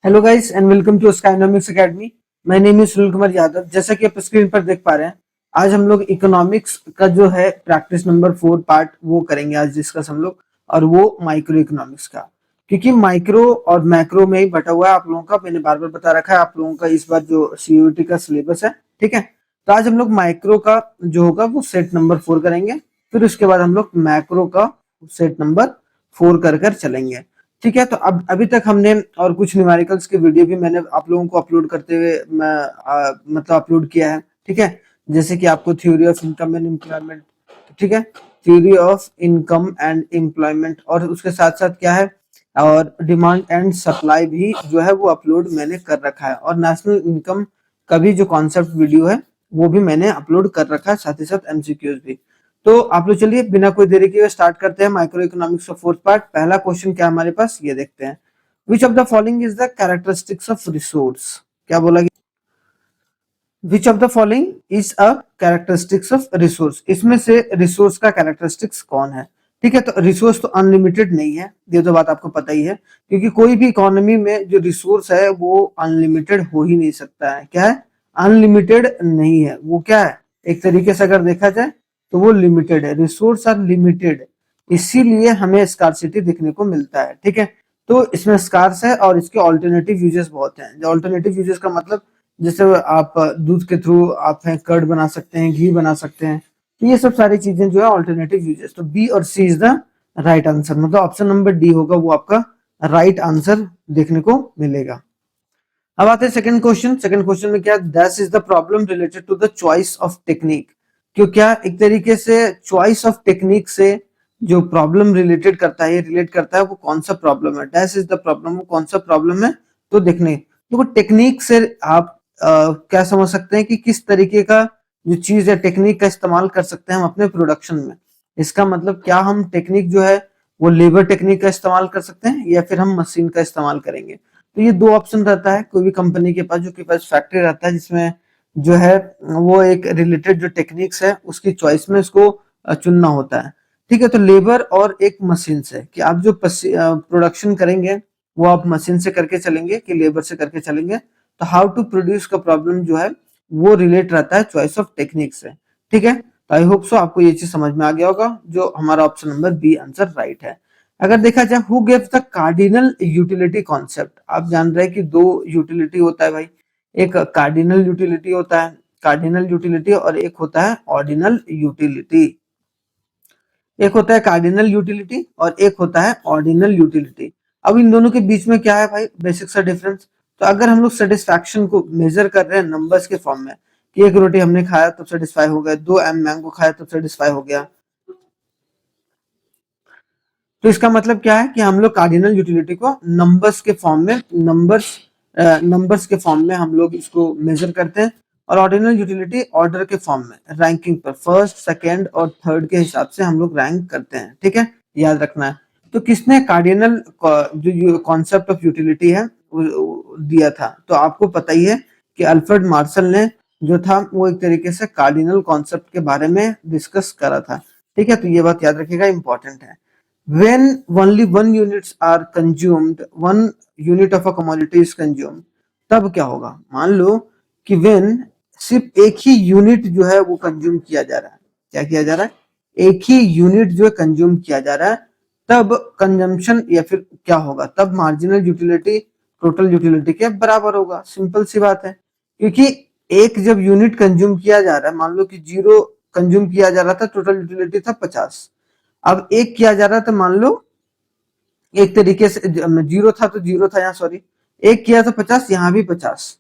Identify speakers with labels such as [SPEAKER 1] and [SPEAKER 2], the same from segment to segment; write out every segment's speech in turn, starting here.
[SPEAKER 1] Hello guys and welcome to Skynomics academy. My name is Sunil Kumar Yadav. जैसा कि आप screen पर देख पा रहे हैं, आज हम लोग इकोनॉमिक्स का जो है प्रैक्टिस नंबर 4 पार्ट वो करेंगे आज डिस्कस हम लोग, और वो माइक्रो इकोनॉमिक्स का। क्योंकि माइक्रो और मैक्रो में ही बटा हुआ है आप लोगों का। मैंने बार बार बता रखा है आप लोगों का इस बार जो सीयूईटी का सिलेबस है, ठीक है। तो आज हम लोग माइक्रो का जो होगा वो सेट नंबर 4 करेंगे, फिर उसके बाद हम लोग मैक्रो का सेट नंबर 4 कर कर चलेंगे, ठीक है। तो अब अभी तक हमने और कुछ न्यूमेरिकल्स के वीडियो भी मैंने आप लोगों को अपलोड करते हुए मतलब अपलोड किया है, ठीक है। जैसे कि आपको theory of income and employment, ठीक है, theory of income and employment, और उसके साथ साथ क्या है, और डिमांड एंड सप्लाई भी जो है वो अपलोड मैंने कर रखा है, और नेशनल इनकम का भी जो कॉन्सेप्ट वीडियो है वो भी मैंने अपलोड कर रखा है, साथ ही साथ एमसीक्यूज भी। तो आप लोग चलिए बिना कोई देरी किए स्टार्ट करते हैं माइक्रो इकोनॉमिक्स का फोर्थ पार्ट। पहला क्वेश्चन क्या हमारे पास, ये देखते हैं। Which of the following is the characteristics of resource. क्या बोला गया, which of the following is a characteristics of resource. इसमें से रिसोर्स का कैरेक्टरिस्टिक्स कौन है, ठीक है। तो रिसोर्स तो अनलिमिटेड नहीं है, ये तो बात आपको पता ही है, क्योंकि कोई भी इकोनॉमी में जो रिसोर्स है वो अनलिमिटेड हो ही नहीं सकता है। क्या है, अनलिमिटेड नहीं है, वो क्या है, एक तरीके से अगर देखा जाए तो वो लिमिटेड है। रिसोर्स आर लिमिटेड, इसीलिए हमें स्कार्सिटी देखने को मिलता है, ठीक है। तो इसमें स्कार्स है और इसके ऑल्टरनेटिव यूजेस बहुत हैं। जो ऑल्टरनेटिव यूजेस का मतलब, जैसे आप दूध के थ्रू आप कर्ड बना सकते हैं, घी बना सकते हैं, तो ये सब सारी चीजें जो है ऑल्टरनेटिव यूजेस। तो बी और सी इज द राइट आंसर, मतलब ऑप्शन नंबर डी होगा वो आपका राइट आंसर देखने को मिलेगा। अब आते हैं सेकंड क्वेश्चन। सेकंड क्वेश्चन में क्या, that is the problem related to the choice of technique. क्यों, क्या एक तरीके से चॉइस ऑफ टेक्निक से जो प्रॉब्लम रिलेटेड करता है, ये रिलेट करता है, वो कौन सा प्रॉब्लम है, दैट इज द प्रॉब्लम, वो कौन सा प्रॉब्लम है। तो देखने देखो टेक्निक से आप क्या समझ सकते हैं कि किस तरीके का जो चीज है टेक्निक का इस्तेमाल कर सकते हैं हम अपने प्रोडक्शन में। इसका मतलब क्या हम टेक्निक जो है वो लेबर टेक्निक का इस्तेमाल कर सकते हैं या फिर हम मशीन का इस्तेमाल करेंगे। तो ये दो ऑप्शन रहता है कोई भी कंपनी के पास, जो के पास फैक्ट्री रहता है जिसमें जो है वो एक रिलेटेड जो टेक्निक्स है उसकी चॉइस में उसको चुनना होता है, ठीक है। तो लेबर और एक मशीन से, कि आप जो प्रोडक्शन करेंगे वो आप मशीन से करके चलेंगे कि लेबर से करके चलेंगे। तो हाउ टू प्रोड्यूस का प्रॉब्लम जो है वो रिलेट रहता है चॉइस ऑफ टेक्निक से, ठीक है। तो आई होप सो आपको ये चीज समझ में आ गया होगा, जो हमारा option number B answer right है। अगर देखा जाए who gives the cardinal utility concept, आप जान रहे हैं कि दो यूटिलिटी होता है भाई, एक कार्डिनल यूटिलिटी होता है, कार्डिनल यूटिलिटी, और एक होता है ऑर्डिनल यूटिलिटी। एक होता है कार्डिनल यूटिलिटी और एक होता है ऑर्डिनल यूटिलिटी। अब इन दोनों के बीच में क्या है भाई, बेसिक सा डिफरेंस। तो अगर हम लोग सेटिस्फैक्शन को मेजर कर रहे हैं नंबर्स के फॉर्म में, कि एक रोटी हमने खाया तब सेटिस्फाई हो गया, 2 मैंगो खाया तब सेटिस्फाई हो गया, तो इसका मतलब क्या है कि हम लोग कार्डिनल यूटिलिटी को नंबर्स के फॉर्म में, नंबर्स के फॉर्म में हम लोग इसको मेजर करते हैं, और ऑर्डिनल यूटिलिटी ऑर्डर के फॉर्म में, रैंकिंग पर फर्स्ट सेकंड और थर्ड के हिसाब से हम लोग रैंक करते हैं, ठीक है, याद रखना है। तो किसने कार्डिनल जो कॉन्सेप्ट ऑफ यूटिलिटी है दिया था, तो आपको पता ही है कि अल्फ्रेड मार्शल ने जो था वो एक तरीके से कार्डिनल कॉन्सेप्ट के बारे में डिस्कस करा था, ठीक है। तो ये बात याद रखिएगा, इंपॉर्टेंट है। When only one units are consumed, one unit of a commodity is consumed, तब क्या होगा, मान लो कि when सिर्फ एक ही यूनिट जो है वो कंज्यूम किया जा रहा है, क्या किया जा रहा है, एक ही यूनिट जो है कंज्यूम किया जा रहा है, तब कंजम्पशन या फिर क्या होगा, तब मार्जिनल यूटिलिटी टोटल यूटिलिटी के बराबर होगा। सिंपल सी बात है, क्योंकि एक जब यूनिट कंज्यूम किया जा रहा है, मान लो कि 0 कंज्यूम किया जा रहा था, टोटल यूटिलिटी था 50, अब एक किया जा रहा था, मान लो एक तरीके से 0 था तो 0 था यहाँ, सॉरी, एक किया था 50, यहाँ भी 50,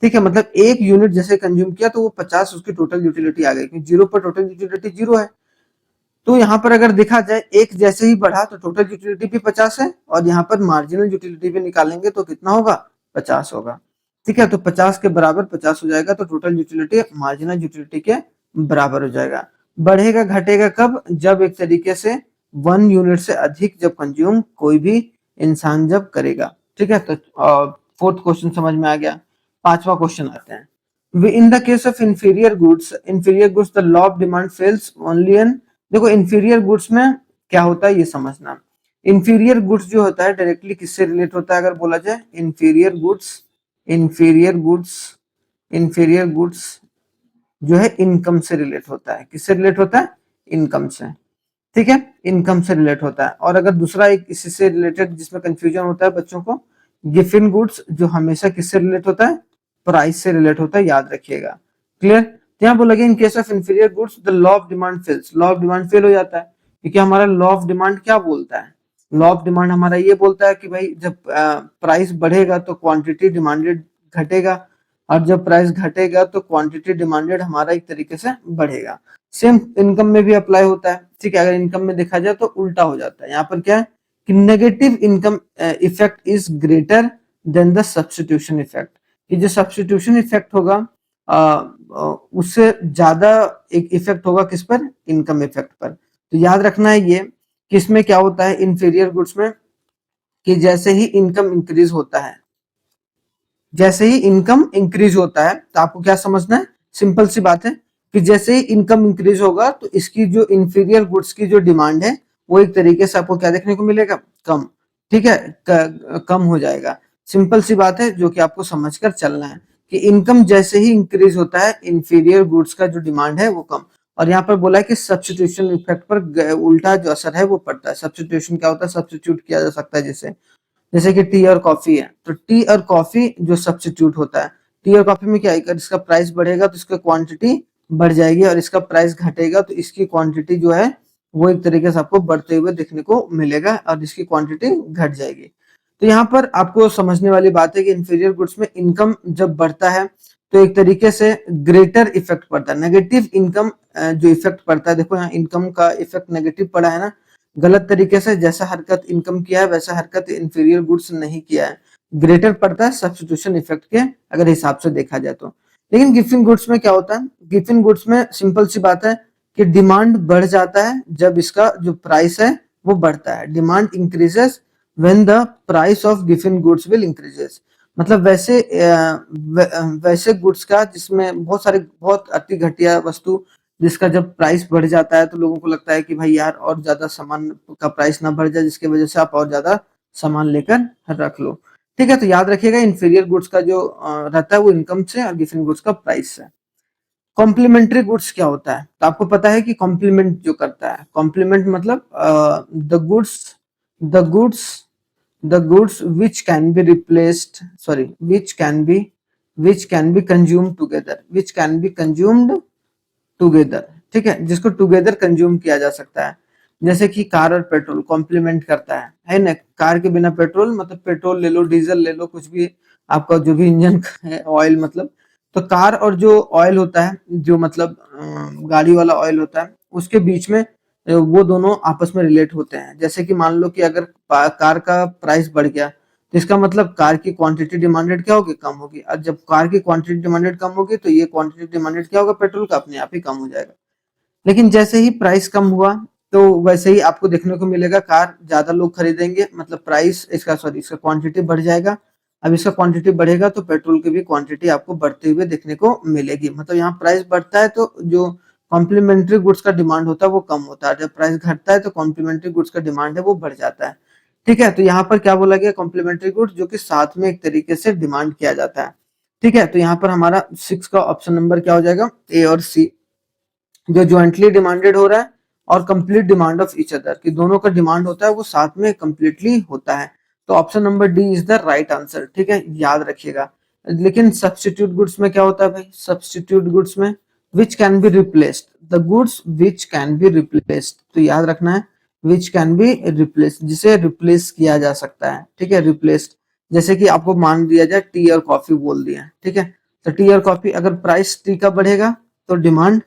[SPEAKER 1] ठीक है। मतलब एक यूनिट जैसे कंज्यूम किया तो वो 50 उसकी टोटल यूटिलिटी आ गई, क्योंकि 0 पर टोटल यूटिलिटी 0 है। तो यहाँ पर अगर देखा जाए एक जैसे ही बढ़ा तो टोटल यूटिलिटी भी 50 है, और यहाँ पर मार्जिनल यूटिलिटी भी निकालेंगे तो कितना होगा, 50 होगा, ठीक है। तो 50 के बराबर 50 हो जाएगा, तो टोटल यूटिलिटी मार्जिनल यूटिलिटी के बराबर हो जाएगा। बढ़ेगा घटेगा कब, जब एक तरीके से 1 यूनिट से अधिक जब कंज्यूम कोई भी इंसान जब करेगा, ठीक है। तो फोर्थ क्वेश्चन समझ में आ गया। पांचवा क्वेश्चन आते हैं। In the case of inferior goods the law of demand fails only an, देखो इंफीरियर गुड्स में क्या होता है ये समझना। इंफीरियर गुड्स जो होता है डायरेक्टली किससे रिलेट होता है, अगर बोला जाए इंफीरियर गुड्स जो है इनकम से रिलेट होता है। किससे रिलेट होता है? इनकम से। ठीक है, इनकम से रिलेट होता है। और अगर दूसरा एक इसी से रिलेटेड जिसमें कंफ्यूजन होता है बच्चों को, गिफिन गुड्स जो हमेशा किससे रिलेट होता है? प्राइस से रिलेट होता है, याद रखिएगा। क्लियर? तो यहाँ बोला गया in case of inferior goods the law of demand fails, law of demand fail हो जाता है, क्योंकि हमारा लॉ ऑफ डिमांड क्या बोलता है? लॉ ऑफ डिमांड हमारा ये बोलता है कि भाई जब प्राइस बढ़ेगा तो क्वांटिटी डिमांडेड घटेगा, और जब प्राइस घटेगा तो क्वांटिटी डिमांडेड हमारा एक तरीके से बढ़ेगा। सेम इनकम में भी अप्लाई होता है। ठीक है, अगर इनकम में देखा जाए तो उल्टा हो जाता है। यहाँ पर क्या है कि negative income effect is greater than the substitution effect, कि जो सब्स्टिट्यूशन इफेक्ट होगा उससे ज्यादा एक इफेक्ट होगा किस पर? इनकम इफेक्ट पर। तो याद रखना है ये कि इसमें क्या होता है इंफीरियर गुड्स में, कि जैसे ही इनकम इंक्रीज होता है, जैसे ही इनकम इंक्रीज होता है तो आपको क्या समझना है? सिंपल सी बात है कि जैसे ही इनकम इंक्रीज होगा तो इसकी जो इंफीरियर गुड्स की जो डिमांड है वो एक तरीके से आपको क्या देखने को मिलेगा? कम। ठीक है, कम हो जाएगा। सिंपल सी बात है जो कि आपको समझकर चलना है कि इनकम जैसे ही इंक्रीज होता है इंफीरियर गुड्स का जो डिमांड है वो कम। और यहाँ पर बोला है कि सब्स्टिट्यूशन इफेक्ट पर उल्टा जो असर है वो पड़ता है। सब्स्टिट्यूशन क्या होता है? सब्स्टिट्यूट किया जा सकता है, जैसे कि टी और कॉफी है, तो टी और कॉफी जो सब्स्टिट्यूट होता है, टी और कॉफी में क्या है, इसका प्राइस बढ़ेगा तो इसका क्वांटिटी बढ़ जाएगी, और इसका प्राइस घटेगा तो इसकी क्वांटिटी जो है वो एक तरीके से आपको बढ़ते हुए देखने को मिलेगा, और इसकी क्वांटिटी घट जाएगी। तो यहाँ पर आपको समझने वाली बात है कि इंफीरियर गुड्स में इनकम जब बढ़ता है तो एक तरीके से ग्रेटर इफेक्ट पड़ता है। नेगेटिव इनकम जो इफेक्ट पड़ता है, देखो यहाँ इनकम का इफेक्ट नेगेटिव पड़ा है ना, गलत तरीके से जैसा हरकत इनकम किया है वैसा हरकत इंफीरियर गुड्स नहीं किया है, ग्रेटर पड़ता है सब्स्टिट्यूशन इफेक्ट के अगर हिसाब से देखा जाए तो। लेकिन गिफिन गुड्स में क्या होता है? गिफिन गुड्स में सिंपल सी बात है कि डिमांड बढ़ जाता है जब इसका जो प्राइस है वो बढ़ता है। Demand increases when the price of Giffen goods will increases. मतलब वैसे गुड्स का जिसमें बहुत अति घटिया वस्तु जिसका जब प्राइस बढ़ जाता है तो लोगों को लगता है कि भाई यार और ज्यादा सामान का प्राइस ना बढ़ जाए, जिसकी वजह से आप और ज्यादा सामान लेकर रख लो। ठीक है, तो याद रखिएगा इंफीरियर गुड्स का जो रहता है वो इनकम से, और गिफिन गुड्स का प्राइस से। कॉम्प्लीमेंट्री गुड्स क्या होता है? तो आपको पता है कि कॉम्प्लीमेंट जो करता है, कॉम्प्लीमेंट मतलब the goods which can be replaced, sorry, which can be consumed together. ठीक है, जिसको टुगेदर कंज्यूम किया जा सकता है। जैसे कि कार और पेट्रोल कॉम्प्लीमेंट करता है ना। कार के बिना पेट्रोल, मतलब पेट्रोल ले लो, डीजल ले लो, कुछ भी आपका जो भी इंजन का है ऑयल, मतलब तो कार और जो ऑयल होता है, जो मतलब गाड़ी वाला ऑयल होता है, उसके बीच में वो दोनों आपस में रिलेट होते हैं। जैसे कि मान लो कि अगर कार का प्राइस बढ़ गया तो इसका मतलब कार की क्वांटिटी डिमांडेड क्या होगी? कम होगी। और जब कार की क्वांटिटी डिमांडेड कम होगी तो ये क्वांटिटी डिमांडेड क्या होगा? पेट्रोल का अपने आप ही कम हो जाएगा। लेकिन जैसे ही प्राइस कम हुआ तो वैसे ही आपको देखने को मिलेगा कार ज्यादा लोग खरीदेंगे, मतलब प्राइस इसका क्वांटिटी बढ़ जाएगा। अब इसका क्वांटिटी बढ़ेगा तो पेट्रोल की भी क्वांटिटी आपको बढ़ते हुए देखने को मिलेगी। मतलब यहाँ प्राइस बढ़ता है तो जो कॉम्प्लीमेंट्री गुड्स का डिमांड होता है वो कम होता है, जब प्राइस घटता है तो कॉम्प्लीमेंट्री गुड्स का डिमांड है वो बढ़ जाता है। ठीक है, तो यहाँ पर क्या बोला गया? कॉम्प्लीमेंट्री गुड्स जो कि साथ में एक तरीके से डिमांड किया जाता है। ठीक है, तो यहाँ पर हमारा 6 का ऑप्शन नंबर क्या हो जाएगा? ए और सी, जो ज्वाइंटली डिमांडेड हो रहा है और complete demand of each other, कि दोनों का डिमांड होता है वो साथ में कंप्लीटली होता है। तो option number D is the right answer. ठीक है, याद रखिएगा। लेकिन सब्स्टिट्यूट गुड्स में क्या होता है भाई? सब्स्टिट्यूट गुड्स में which can be replaced, the goods which can be replaced, तो याद रखना है विच कैन बी रिप्लेस्ड, जिसे रिप्लेस किया जा सकता है। ठीक है, रिप्लेस्ड, जैसे कि आपको मान दिया जाए टी और कॉफी बोल दिया। ठीक है, तो टी और कॉफी, अगर प्राइस टी का बढ़ेगा तो डिमांड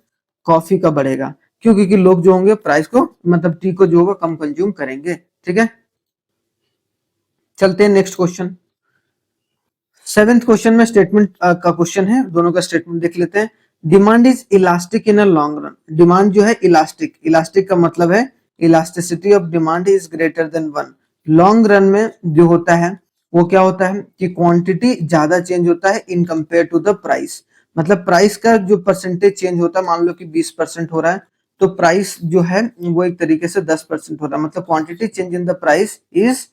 [SPEAKER 1] कॉफी का बढ़ेगा। क्यों? क्योंकि लोग जो होंगे प्राइस को, मतलब टी को जो होगा कम कंज्यूम करेंगे। ठीक है, चलते हैं नेक्स्ट क्वेश्चन। 7th क्वेश्चन में स्टेटमेंट का क्वेश्चन है, दोनों का स्टेटमेंट देख लेते हैं। Demand is elastic in a long run. Demand जो है इलास्टिक, इलास्टिक का मतलब है elasticity of demand is greater than 1। Long run में जो होता है वो क्या होता है कि क्वांटिटी ज्यादा चेंज होता है in compare to the price. मतलब प्राइस का जो परसेंटेज चेंज होता है, मान लो कि 20% हो रहा है तो प्राइस जो है वो एक तरीके से 10% हो रहा है, मतलब quantity change in the price is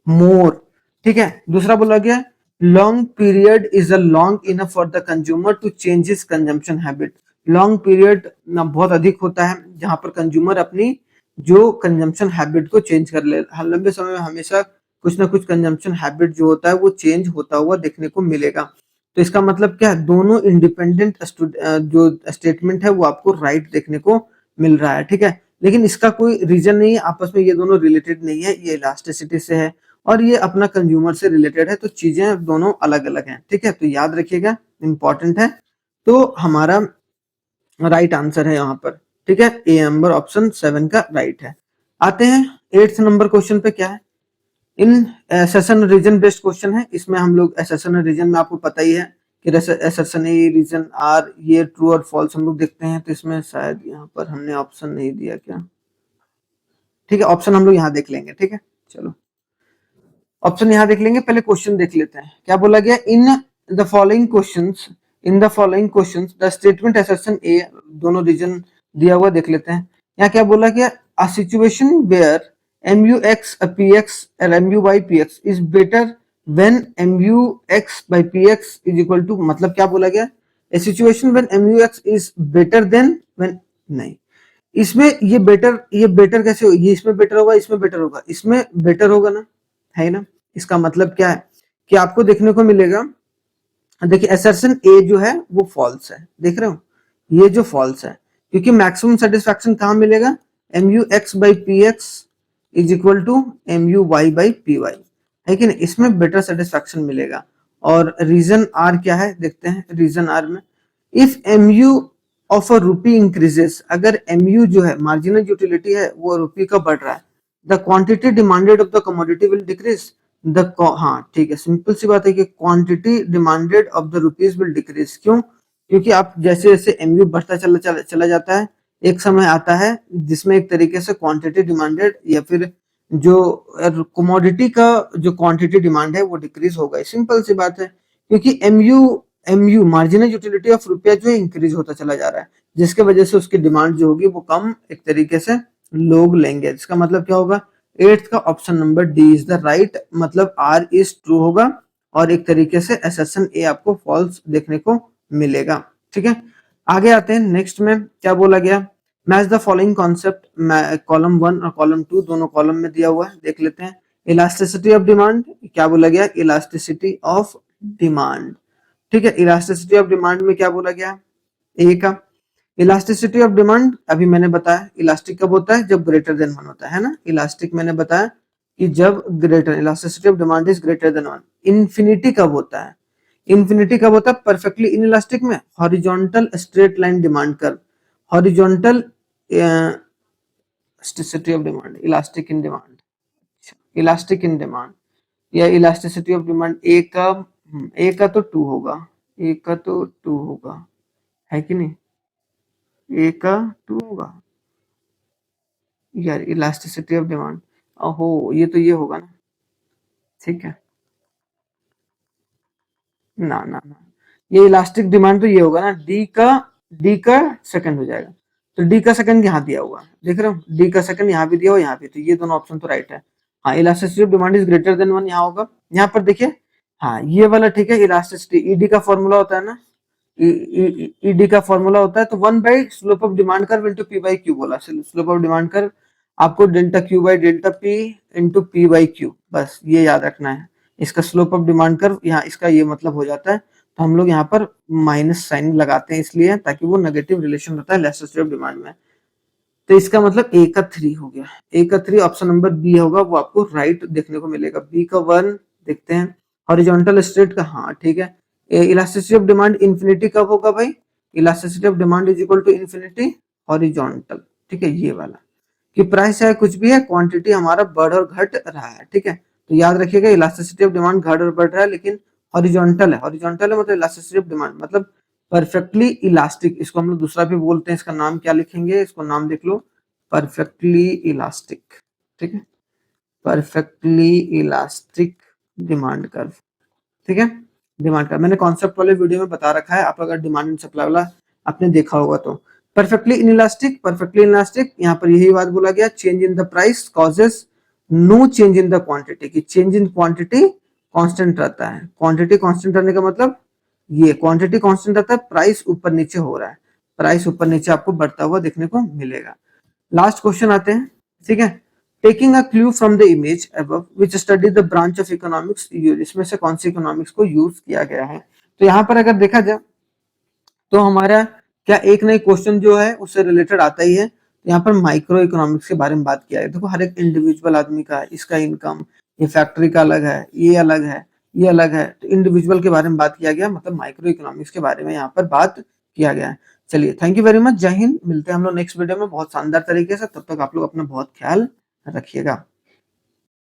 [SPEAKER 1] more. ठीक है, दूसरा बोला गया long period is a long enough for the consumer to change his consumption habit. Long period ना बहुत अधिक होता है जहां पर कंज्यूमर अपनी जो कंजम्पशन हैबिट को चेंज कर ले। लंबे समय में हमेशा कुछ ना कुछ कंजम्पशन हैबिट जो होता है वो चेंज होता हुआ देखने को मिलेगा। तो इसका मतलब क्या है, दोनों इंडिपेंडेंट जो स्टेटमेंट है वो आपको राइट देखने को मिल रहा है। ठीक है, लेकिन इसका कोई रीजन नहीं है, आपस में ये दोनों रिलेटेड नहीं है, ये इलास्टिसिटी से है और ये अपना कंज्यूमर से रिलेटेड है, तो चीजें दोनों अलग अलग हैं। ठीक है, तो याद रखिएगा, इंपॉर्टेंट है। तो हमारा राइट आंसर है यहाँ पर। ठीक है, ए नंबर ऑप्शन 7 का राइट है। आते हैं 8th नंबर क्वेश्चन पे। क्या है, इन एसेशन रीजन बेस्ड क्वेश्चन है। इसमें हम लोग एसेशन रीजन में आपको पता ही है कि एसेशन ए रीजन आर, ये ट्रू और फॉल्स हम लोग देखते हैं। तो इसमें शायद यहाँ पर हमने ऑप्शन नहीं दिया क्या, ठीक है, ऑप्शन हम लोग यहाँ देख लेंगे। ठीक है, चलो ऑप्शन यहाँ देख लेंगे, पहले क्वेश्चन देख लेते हैं। क्या बोला गया, the following questions in the following questions the statement assertion A, दोनों रीजन दिया हुआ देख लेते हैं। यहाँ क्या बोला गया, a situation where MUX PX and MU by PX is better when MUX by PX is equal to, मतलब क्या बोला गया, a situation when MUX is better than when, नहीं, इसमें ये बेटर कैसे हो, ये इसमें बेटर होगा, इसमें बेटर होगा, इसमें बेटर होगा ना, है ना। इसका मतलब क्या है कि आपको देखने को मिलेगा, देखिए असर्शन ए जो है वो फॉल्स है, देख रहे हो, ये जो फॉल्स है, क्योंकि मैक्सिमम सेटिस्फैक्शन कहाँ मिलेगा, MUX by PX is equal to MUY by PY, है कि नहीं, इसमें बेटर सेटिस्फैक्शन मिलेगा। और रीजन आर क्या है, देखते हैं रीजन आर में, इफ MU ऑफ अ रूपी इंक्रीजेस, अगर MU जो है मार्जिनल यूटिलिटी है वो रूपी का बढ़ रहा है, the quantity demanded of the commodity will decrease, हाँ ठीक है, सिंपल सी बात है कि quantity demanded of the rupees will decrease. क्यों, क्योंकि आप जैसे जैसे MU बढ़ता चला जाता है, एक समय आता है जिसमें एक तरीके से क्वांटिटी डिमांडेड या फिर जो कमोडिटी का जो क्वांटिटी डिमांड है वो डिक्रीज होगा। सिंपल सी बात है, क्योंकि MU मार्जिनल यूटिलिटी ऑफ रुपया जो है इंक्रीज होता चला जा रहा है, जिसके वजह से उसकी डिमांड जो होगी वो कम एक तरीके से लोग लेंगे। इसका मतलब क्या होगा, 8th का option number D is the right, मतलब आर इज ट्रू होगा और एक तरीके से एसेशन ए आपको फॉल्स देखने को मिलेगा। ठीक है, आगे आते हैं नेक्स्ट में। क्या बोला गया, match the following concept, column 1 और कॉलम 2 दोनों कॉलम में दिया हुआ है, देख लेते हैं। इलास्टिसिटी ऑफ डिमांड, क्या बोला गया, इलास्टिसिटी ऑफ डिमांड। ठीक है, इलास्टिसिटी ऑफ डिमांड में क्या बोला गया, ए का इलास्टिसिटी ऑफ डिमांड, अभी मैंने बताया इलास्टिक कब होता है, जब ग्रेटर देन 1 होता है ना, इलास्टिक मैंने बताया कि जब greater, elasticity of demand is greater than 1। Infinity कब होता है, इन्फिनिटी कब होता है, परफेक्टली इन इलास्टिक में, horizontal straight line demand curve, horizontal elasticity of demand, elastic in demand, elastic in demand या इलास्टिसिटी ऑफ डिमांड, ए का तो 2 होगा, ए का तो 2 होगा, है कि नहीं, ए का 2 होगा यार, इलास्टिसिटी ऑफ डिमांड, ओहो ये तो ये होगा ना, ठीक है, ना ना ना, ये इलास्टिक डिमांड तो ये होगा ना, डी का सेकंड हो जाएगा, तो डी का सेकंड यहाँ दिया हुआ है, देख रहे हो, डी का सेकंड यहाँ भी दिया हुआ, यहाँ भी, तो ये दोनों ऑप्शन तो राइट है। हाँ, elasticity of demand is greater than 1 यहाँ होगा, यहाँ पर देखिए, हाँ ये वाला ठीक है, इलास्टिसिटी ईडी का फॉर्मूला होता है ना, ईडी का फॉर्मूला होता है, तो 1 by slope of demand curve into P by Q बोला, स्लोप ऑफ डिमांड कर्व आपको delta Q by delta P into P by Q, बस ये याद रखना है। इसका स्लोप ऑफ डिमांड कर्व यहाँ इसका ये मतलब हो जाता है, तो हम लोग यहाँ पर माइनस साइन लगाते हैं इसलिए ताकि वो नेगेटिव रिलेशन होता है इलास्टिसिटी ऑफ डिमांड में। तो इसका मतलब ए का 3 हो गया, ए का 3 ऑप्शन नंबर बी होगा, वो आपको राइट देखने को मिलेगा। बी का 1 देखते हैं, हॉरिजॉन्टल स्ट्रेट का, हाँ ठीक है। इलास्टिसिटी ऑफ डिमांड इन्फिनिटी कब होगा भाई, elasticity of demand is equal to infinity horizontal, ठीक है, ये वाला कि प्राइस चाहे कुछ भी है, क्वांटिटी हमारा बढ़ और घट रहा है, ठीक है। तो याद रखिएगा इलास्टिसिटी ऑफ डिमांड घट और बढ़ रहा है, लेकिन हॉरिजॉन्टल है, हॉरिजॉन्टल है मतलब इलास्टिसिटी ऑफ डिमांड मतलब परफेक्टली इलास्टिक, इसको हम लोग दूसरा भी बोलते हैं, इसका नाम क्या लिखेंगे, इसको नाम देख लो, परफेक्टली इलास्टिक, ठीक है, परफेक्टली इलास्टिक डिमांड कर्व, ठीक है। डिमांड कर्व मैंने कॉन्सेप्ट वाले वीडियो में बता रखा है, आप अगर डिमांड एंड सप्लाई वाला आपने देखा होगा तो परफेक्टली इनइलास्टिक यहाँ पर यही बात बोला गया, change in the price causes no change in the quantity, कि चेंज इन क्वांटिटी कांस्टेंट रहता है। क्वांटिटी कांस्टेंट रहने का मतलब ये क्वांटिटी कांस्टेंट रहता है, प्राइस ऊपर नीचे हो रहा है, प्राइस ऊपर नीचे आपको बढ़ता हुआ देखने को मिलेगा। लास्ट क्वेश्चन आते हैं, ठीक है। Taking a clue from the image above which study the branch of economics use, इसमें से कौन सी इकोनॉमिक्स को यूज किया गया है। तो यहाँ पर अगर देखा जाए तो हमारा क्या एक नई क्वेश्चन जो है उससे रिलेटेड आता ही है। यहाँ पर माइक्रो इकोनॉमिक्स के बारे में बात किया है। देखो हर एक इंडिविजुअल आदमी का, इसका इनकम, ये फैक्ट्री का अलग है, ये अलग है, ये अलग है, तो इंडिविजुअल के बारे में बात किया गया, मतलब माइक्रो इकोनॉमिक्स के बारे में यहाँ पर बात किया गया है। चलिए, थैंक यू वेरी मच, जय हिंद। मिलते हैं हम लोग नेक्स्ट वीडियो में बहुत शानदार तरीके से, तब तक आप लोग अपना बहुत ख्याल रखिएगा।